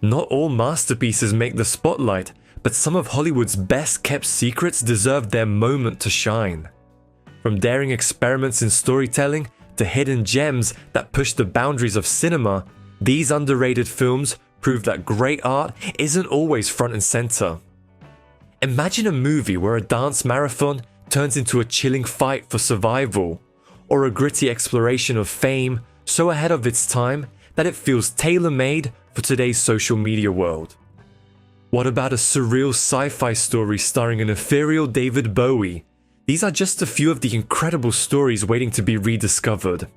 Not all masterpieces make the spotlight, but some of Hollywood's best-kept secrets deserve their moment to shine. From daring experiments in storytelling to hidden gems that push the boundaries of cinema, these underrated films prove that great art isn't always front and center. Imagine a movie where a dance marathon turns into a chilling fight for survival, or a gritty exploration of fame so ahead of its time that it feels tailor-made for today's social media world. What about a surreal sci-fi story starring an ethereal David Bowie? These are just a few of the incredible stories waiting to be rediscovered.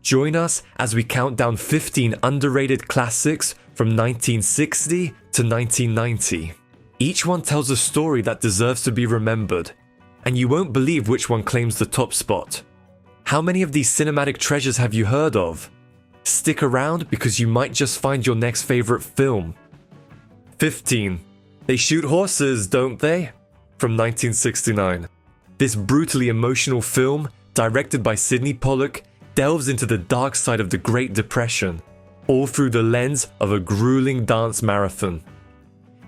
Join us as we count down 15 underrated classics from 1960 to 1990. Each one tells a story that deserves to be remembered, and you won't believe which one claims the top spot. How many of these cinematic treasures have you heard of? Stick around because you might just find your next favorite film. 15. They Shoot Horses, Don't They? From 1969. This brutally emotional film, directed by Sidney Pollack, delves into the dark side of the Great Depression, all through the lens of a grueling dance marathon.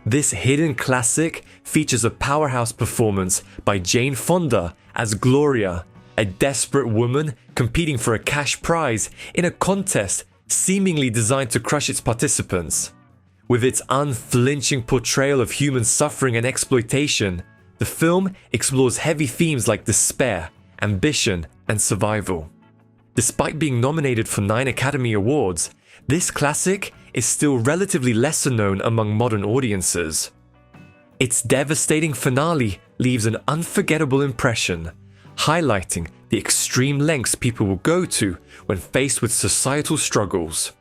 This hidden classic features a powerhouse performance by Jane Fonda as Gloria, a desperate woman competing for a cash prize in a contest seemingly designed to crush its participants. With its unflinching portrayal of human suffering and exploitation, the film explores heavy themes like despair, ambition, and survival. Despite being nominated for 9 Academy Awards, this classic is still relatively lesser known among modern audiences. Its devastating finale leaves an unforgettable impression, highlighting the extreme lengths people will go to when faced with societal struggles.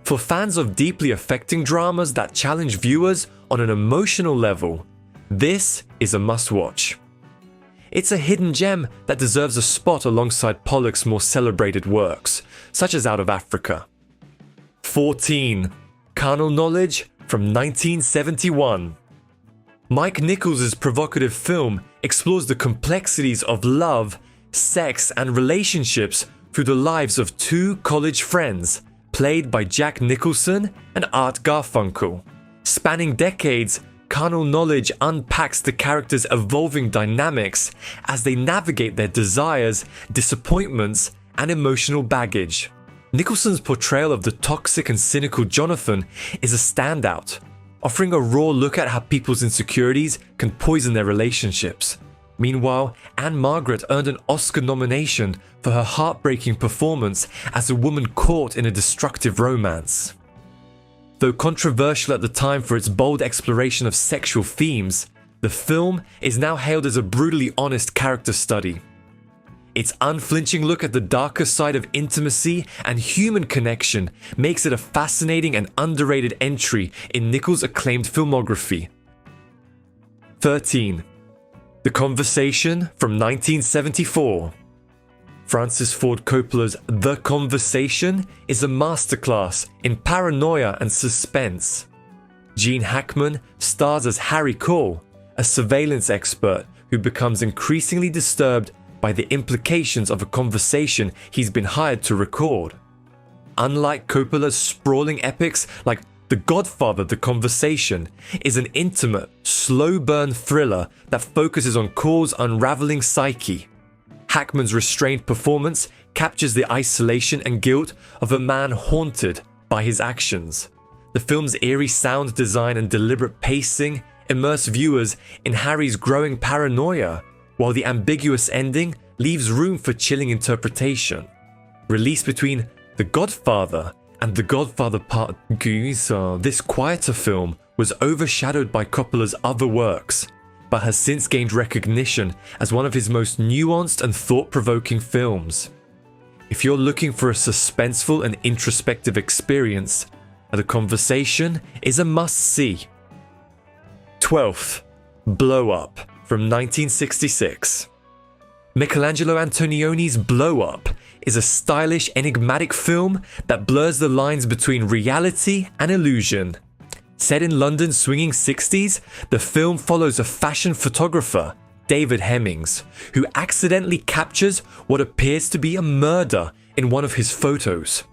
For fans of deeply affecting dramas that challenge viewers on an emotional level, this is a must-watch. It's a hidden gem that deserves a spot alongside Pollack's more celebrated works, such as Out of Africa. 14. Carnal Knowledge from 1971. Mike Nichols' provocative film explores the complexities of love, sex, and relationships through the lives of 2 college friends, played by Jack Nicholson and Art Garfunkel. Spanning decades, Carnal Knowledge unpacks the characters' evolving dynamics as they navigate their desires, disappointments, and emotional baggage. Nicholson's portrayal of the toxic and cynical Jonathan is a standout, offering a raw look at how people's insecurities can poison their relationships. Meanwhile, Anne-Margaret earned an Oscar nomination for her heartbreaking performance as a woman caught in a destructive romance. Though controversial at the time for its bold exploration of sexual themes, the film is now hailed as a brutally honest character study. Its unflinching look at the darker side of intimacy and human connection makes it a fascinating and underrated entry in Nichols' acclaimed filmography. 13. The Conversation from 1974. Francis Ford Coppola's The Conversation is a masterclass in paranoia and suspense. Gene Hackman stars as Harry Cole, a surveillance expert who becomes increasingly disturbed by the implications of a conversation he's been hired to record. Unlike Coppola's sprawling epics like The Godfather, The Conversation is an intimate, slow-burn thriller that focuses on Cole's unraveling psyche. Hackman's restrained performance captures the isolation and guilt of a man haunted by his actions. The film's eerie sound design and deliberate pacing immerse viewers in Harry's growing paranoia, while the ambiguous ending leaves room for chilling interpretation. Released between The Godfather and The Godfather Part 2, this quieter film was overshadowed by Coppola's other works, but has since gained recognition as one of his most nuanced and thought-provoking films. If you're looking for a suspenseful and introspective experience, The Conversation is a must-see. 12th. Blow Up from 1966. Michelangelo Antonioni's Blow Up is a stylish, enigmatic film that blurs the lines between reality and illusion. Set in London's swinging 60s, the film follows a fashion photographer, David Hemmings, who accidentally captures what appears to be a murder in one of his photos.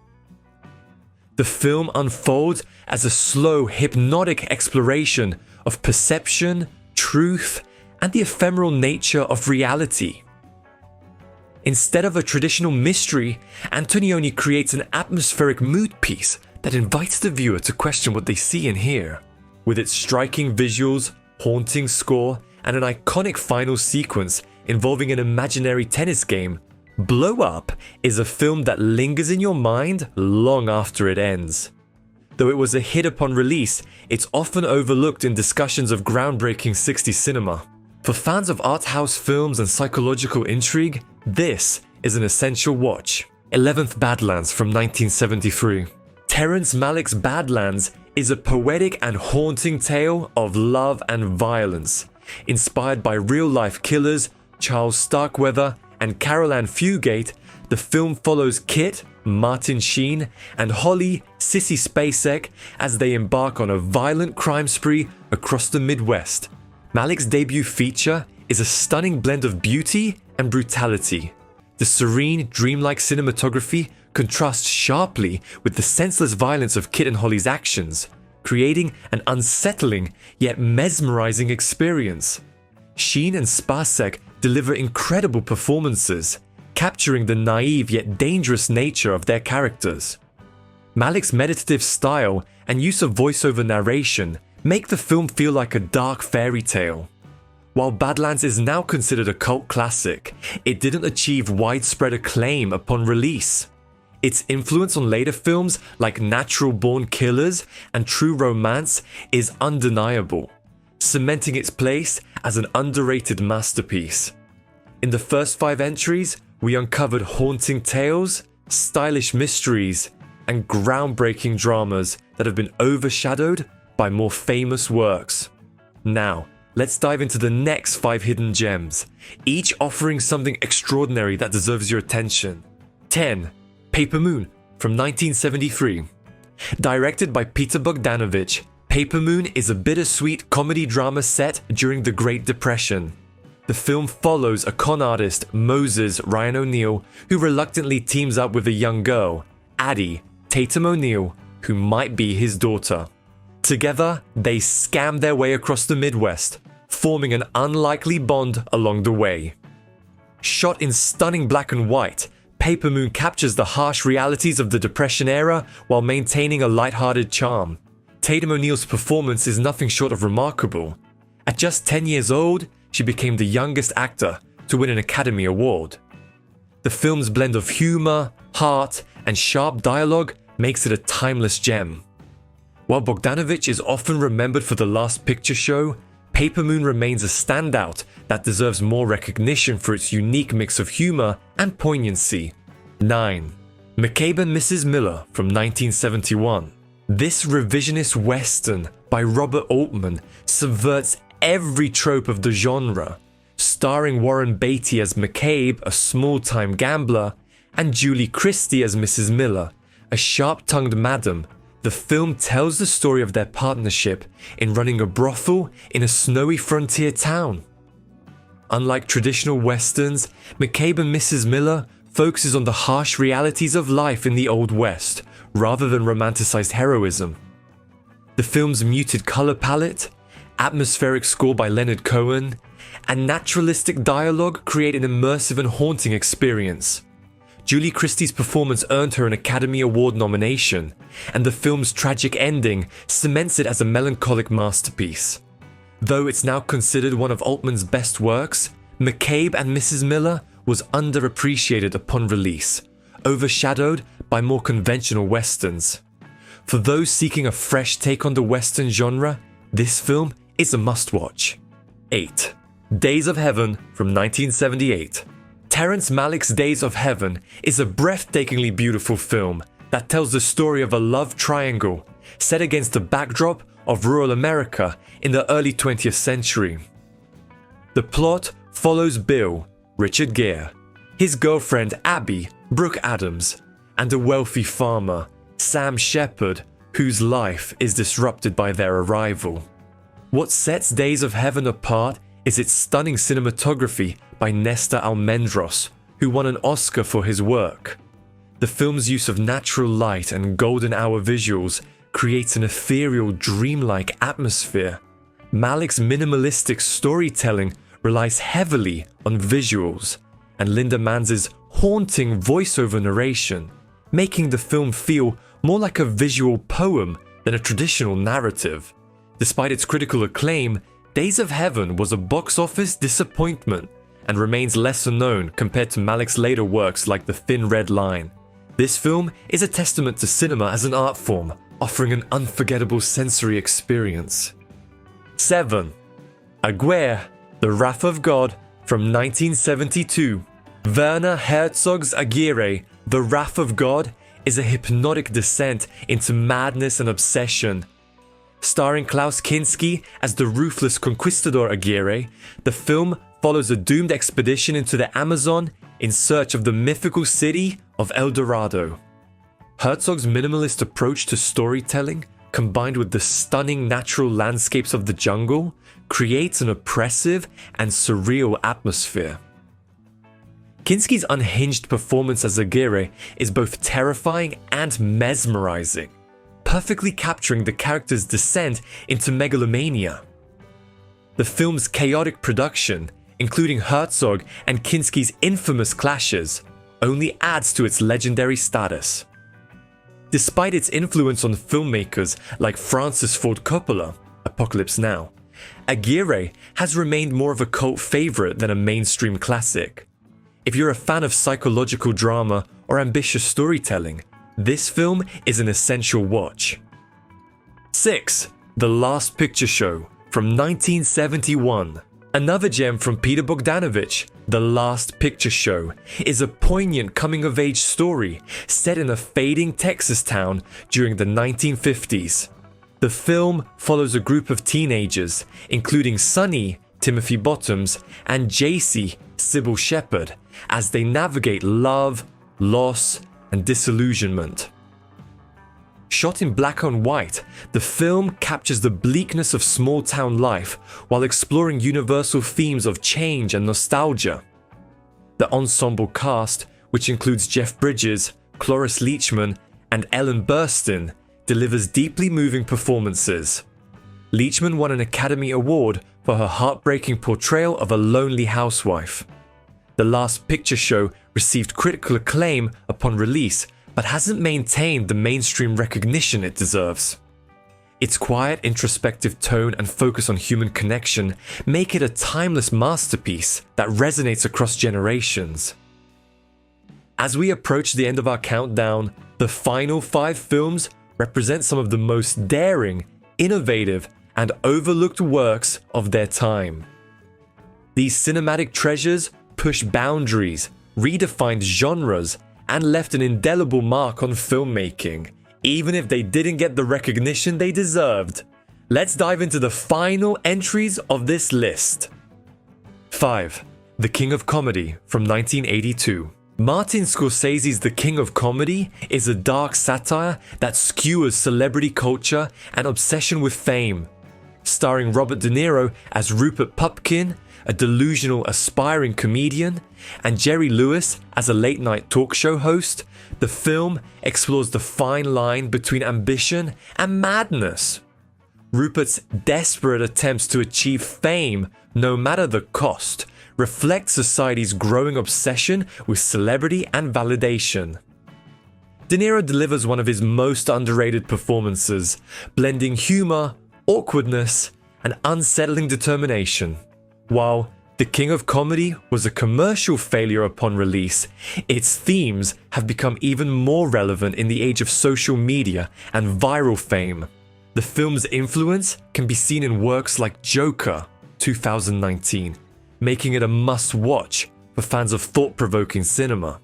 The film unfolds as a slow, hypnotic exploration of perception, truth, and the ephemeral nature of reality. Instead of a traditional mystery, Antonioni creates an atmospheric mood piece that invites the viewer to question what they see and hear. With its striking visuals, haunting score, and an iconic final sequence involving an imaginary tennis game, Blow Up is a film that lingers in your mind long after it ends. Though it was a hit upon release, it's often overlooked in discussions of groundbreaking 60s cinema. For fans of art house films and psychological intrigue, this is an essential watch. 11th Badlands from 1973. Terrence Malick's Badlands is a poetic and haunting tale of love and violence, inspired by real-life killers Charles Starkweather and Carol Ann Fugate. The film follows Kit, Martin Sheen, and Holly, Sissy Spacek as they embark on a violent crime spree across the Midwest. Malick's debut feature is a stunning blend of beauty and brutality. The serene, dreamlike cinematography contrasts sharply with the senseless violence of Kit and Holly's actions, creating an unsettling yet mesmerizing experience. Sheen and Spacek deliver incredible performances, capturing the naive yet dangerous nature of their characters. Malick's meditative style and use of voiceover narration make the film feel like a dark fairy tale. While Badlands is now considered a cult classic, it didn't achieve widespread acclaim upon release. Its influence on later films like Natural Born Killers and True Romance is undeniable, cementing its place as an underrated masterpiece. In the first 5 entries, we uncovered haunting tales, stylish mysteries, and groundbreaking dramas that have been overshadowed by more famous works. Now, let's dive into the next 5 hidden gems, each offering something extraordinary that deserves your attention. 10. Paper Moon from 1973. Directed by Peter Bogdanovich, Paper Moon is a bittersweet comedy drama set during the Great Depression. The film follows a con artist, Moses Ryan O'Neal, who reluctantly teams up with a young girl, Addie Tatum O'Neal, who might be his daughter. Together, they scam their way across the Midwest, forming an unlikely bond along the way. Shot in stunning black and white, Paper Moon captures the harsh realities of the Depression era while maintaining a lighthearted charm. Tatum O'Neal's performance is nothing short of remarkable. At just 10 years old, she became the youngest actor to win an Academy Award. The film's blend of humor, heart, and sharp dialogue makes it a timeless gem. While Bogdanovich is often remembered for The Last Picture Show, Paper Moon remains a standout that deserves more recognition for its unique mix of humor and poignancy. 9. McCabe&Mrs. Miller from 1971. This revisionist western by Robert Altman subverts every trope of the genre, starring Warren Beatty as McCabe, a small-time gambler, and Julie Christie as Mrs. Miller, a sharp-tongued madam. The film tells the story of their partnership in running a brothel in a snowy frontier town. Unlike traditional westerns, McCabe&Mrs. Miller focuses on the harsh realities of life in the Old West, rather than romanticized heroism. The film's muted color palette, atmospheric score by Leonard Cohen, and naturalistic dialogue create an immersive and haunting experience. Julie Christie's performance earned her an Academy Award nomination, and the film's tragic ending cements it as a melancholic masterpiece. Though it's now considered one of Altman's best works, McCabe&Mrs. Miller was underappreciated upon release, overshadowed by more conventional westerns. For those seeking a fresh take on the western genre, this film is a must-watch. 8. Days of Heaven from 1978. Terrence Malick's Days of Heaven is a breathtakingly beautiful film that tells the story of a love triangle set against the backdrop of rural America in the early 20th century. The plot follows Bill, Richard Gere, his girlfriend Abby, Brooke Adams, and a wealthy farmer, Sam Shepard, whose life is disrupted by their arrival. What sets Days of Heaven apart is its stunning cinematography by Nestor Almendros, who won an Oscar for his work. The film's use of natural light and golden hour visuals creates an ethereal, dreamlike atmosphere. Malick's minimalistic storytelling relies heavily on visuals, and Linda Manz's haunting voiceover narration, making the film feel more like a visual poem than a traditional narrative. Despite its critical acclaim, Days of Heaven was a box office disappointment and remains lesser known compared to Malick's later works like The Thin Red Line. This film is a testament to cinema as an art form, offering an unforgettable sensory experience. 7. Aguirre, The Wrath of God from 1972. Werner Herzog's Aguirre, The Wrath of God, is a hypnotic descent into madness and obsession. Starring Klaus Kinski as the ruthless conquistador Aguirre, the film follows a doomed expedition into the Amazon in search of the mythical city of El Dorado. Herzog's minimalist approach to storytelling, combined with the stunning natural landscapes of the jungle, creates an oppressive and surreal atmosphere. Kinski's unhinged performance as Aguirre is both terrifying and mesmerizing, perfectly capturing the character's descent into megalomania. The film's chaotic production, including Herzog and Kinski's infamous clashes, only adds to its legendary status. Despite its influence on filmmakers like Francis Ford Coppola, Apocalypse Now, Aguirre has remained more of a cult favorite than a mainstream classic. If you're a fan of psychological drama or ambitious storytelling, this film is an essential watch. 6. The Last Picture Show from 1971. Another gem from Peter Bogdanovich, The Last Picture Show, is a poignant coming-of-age story set in a fading Texas town during the 1950s. The film follows a group of teenagers, including Sonny, Timothy Bottoms, and JC, Sybil Shepherd, as they navigate love, loss, and disillusionment. Shot in black and white, the film captures the bleakness of small-town life while exploring universal themes of change and nostalgia. The ensemble cast, which includes Jeff Bridges, Cloris Leachman, and Ellen Burstyn, delivers deeply moving performances. Leachman won an Academy Award for her heartbreaking portrayal of a lonely housewife. The Last Picture Show received critical acclaim upon release, but hasn't maintained the mainstream recognition it deserves. Its quiet, introspective tone and focus on human connection make it a timeless masterpiece that resonates across generations. As we approach the end of our countdown, the final 5 films represent some of the most daring, innovative, and overlooked works of their time. These cinematic treasures pushed boundaries, redefined genres, and left an indelible mark on filmmaking, even if they didn't get the recognition they deserved. Let's dive into the final entries of this list. 5. The King of Comedy from 1982. Martin Scorsese's The King of Comedy is a dark satire that skewers celebrity culture and obsession with fame. Starring Robert De Niro as Rupert Pupkin, a delusional aspiring comedian, and Jerry Lewis as a late-night talk show host, the film explores the fine line between ambition and madness. Rupert's desperate attempts to achieve fame, no matter the cost, reflect society's growing obsession with celebrity and validation. De Niro delivers one of his most underrated performances, blending humor, awkwardness, and unsettling determination. While The King of Comedy was a commercial failure upon release, its themes have become even more relevant in the age of social media and viral fame. The film's influence can be seen in works like Joker, 2019, making it a must-watch for fans of thought-provoking cinema.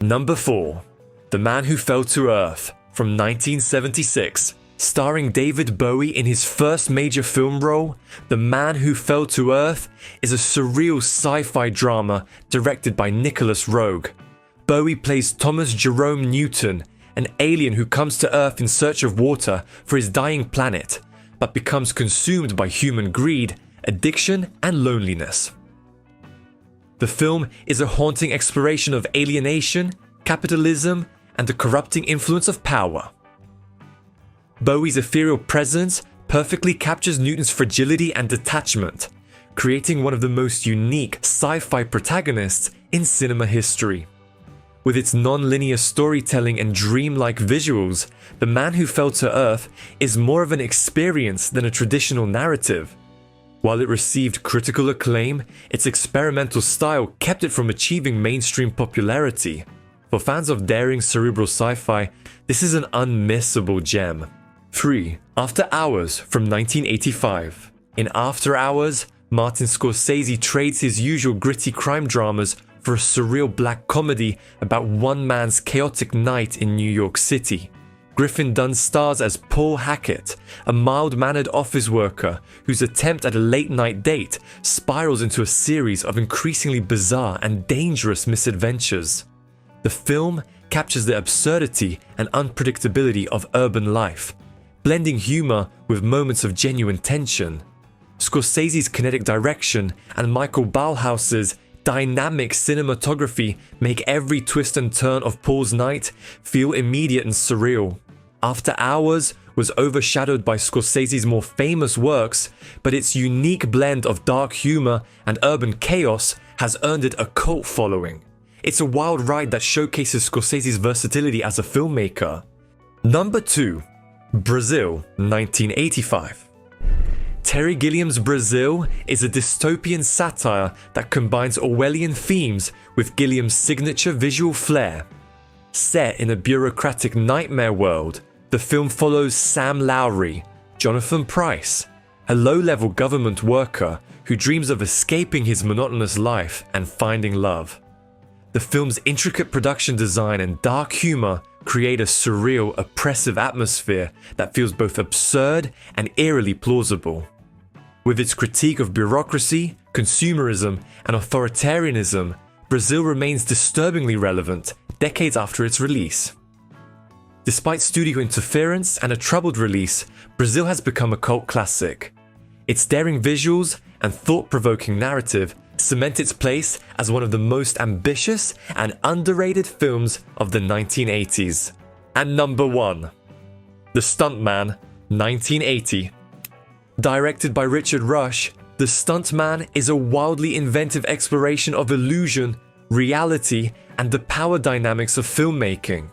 Number 4. The Man Who Fell to Earth from 1976. Starring David Bowie in his first major film role, The Man Who Fell to Earth is a surreal sci-fi drama directed by Nicholas Roeg. Bowie plays Thomas Jerome Newton, an alien who comes to Earth in search of water for his dying planet, but becomes consumed by human greed, addiction, and loneliness. The film is a haunting exploration of alienation, capitalism, and the corrupting influence of power. Bowie's ethereal presence perfectly captures Newton's fragility and detachment, creating one of the most unique sci-fi protagonists in cinema history. With its non-linear storytelling and dreamlike visuals, The Man Who Fell to Earth is more of an experience than a traditional narrative. While it received critical acclaim, its experimental style kept it from achieving mainstream popularity. For fans of daring cerebral sci-fi, this is an unmissable gem. 3. After Hours from 1985. In After Hours, Martin Scorsese trades his usual gritty crime dramas for a surreal black comedy about one man's chaotic night in New York City. Griffin Dunne stars as Paul Hackett, a mild-mannered office worker whose attempt at a late-night date spirals into a series of increasingly bizarre and dangerous misadventures. The film captures the absurdity and unpredictability of urban life, blending humor with moments of genuine tension. Scorsese's kinetic direction and Michael Ballhaus's dynamic cinematography make every twist and turn of Paul's night feel immediate and surreal. After Hours was overshadowed by Scorsese's more famous works, but its unique blend of dark humor and urban chaos has earned it a cult following. It's a wild ride that showcases Scorsese's versatility as a filmmaker. Number 2. Brazil, 1985. Terry Gilliam's Brazil is a dystopian satire that combines Orwellian themes with Gilliam's signature visual flair. Set in a bureaucratic nightmare world, the film follows Sam Lowry, Jonathan Pryce, a low-level government worker who dreams of escaping his monotonous life and finding love. The film's intricate production design and dark humor create a surreal, oppressive atmosphere that feels both absurd and eerily plausible. With its critique of bureaucracy, consumerism, and authoritarianism, Brazil remains disturbingly relevant decades after its release. Despite studio interference and a troubled release, Brazil has become a cult classic. Its daring visuals and thought-provoking narrative cement its place as one of the most ambitious and underrated films of the 1980s. And number 1. The Stuntman, 1980. Directed by Richard Rush, The Stuntman is a wildly inventive exploration of illusion, reality, and the power dynamics of filmmaking.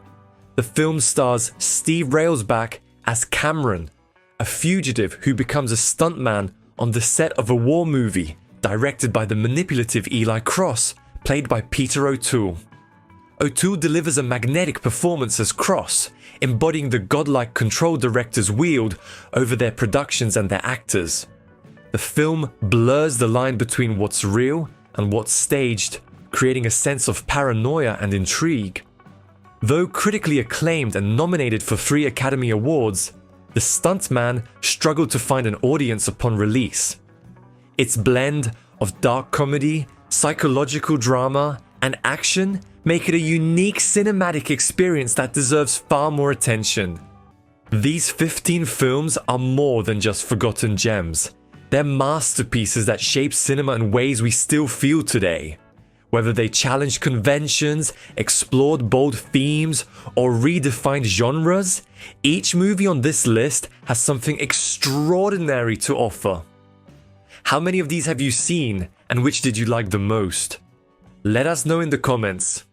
The film stars Steve Railsback as Cameron, a fugitive who becomes a stuntman on the set of a war movie directed by the manipulative Eli Cross, played by Peter O'Toole. O'Toole delivers a magnetic performance as Cross, embodying the godlike control directors wield over their productions and their actors. The film blurs the line between what's real and what's staged, creating a sense of paranoia and intrigue. Though critically acclaimed and nominated for 3 Academy Awards, The Stuntman struggled to find an audience upon release. Its blend of dark comedy, psychological drama, and action make it a unique cinematic experience that deserves far more attention. These 15 films are more than just forgotten gems. They're masterpieces that shape cinema in ways we still feel today. Whether they challenged conventions, explored bold themes, or redefined genres, each movie on this list has something extraordinary to offer. How many of these have you seen, and which did you like the most? Let us know in the comments.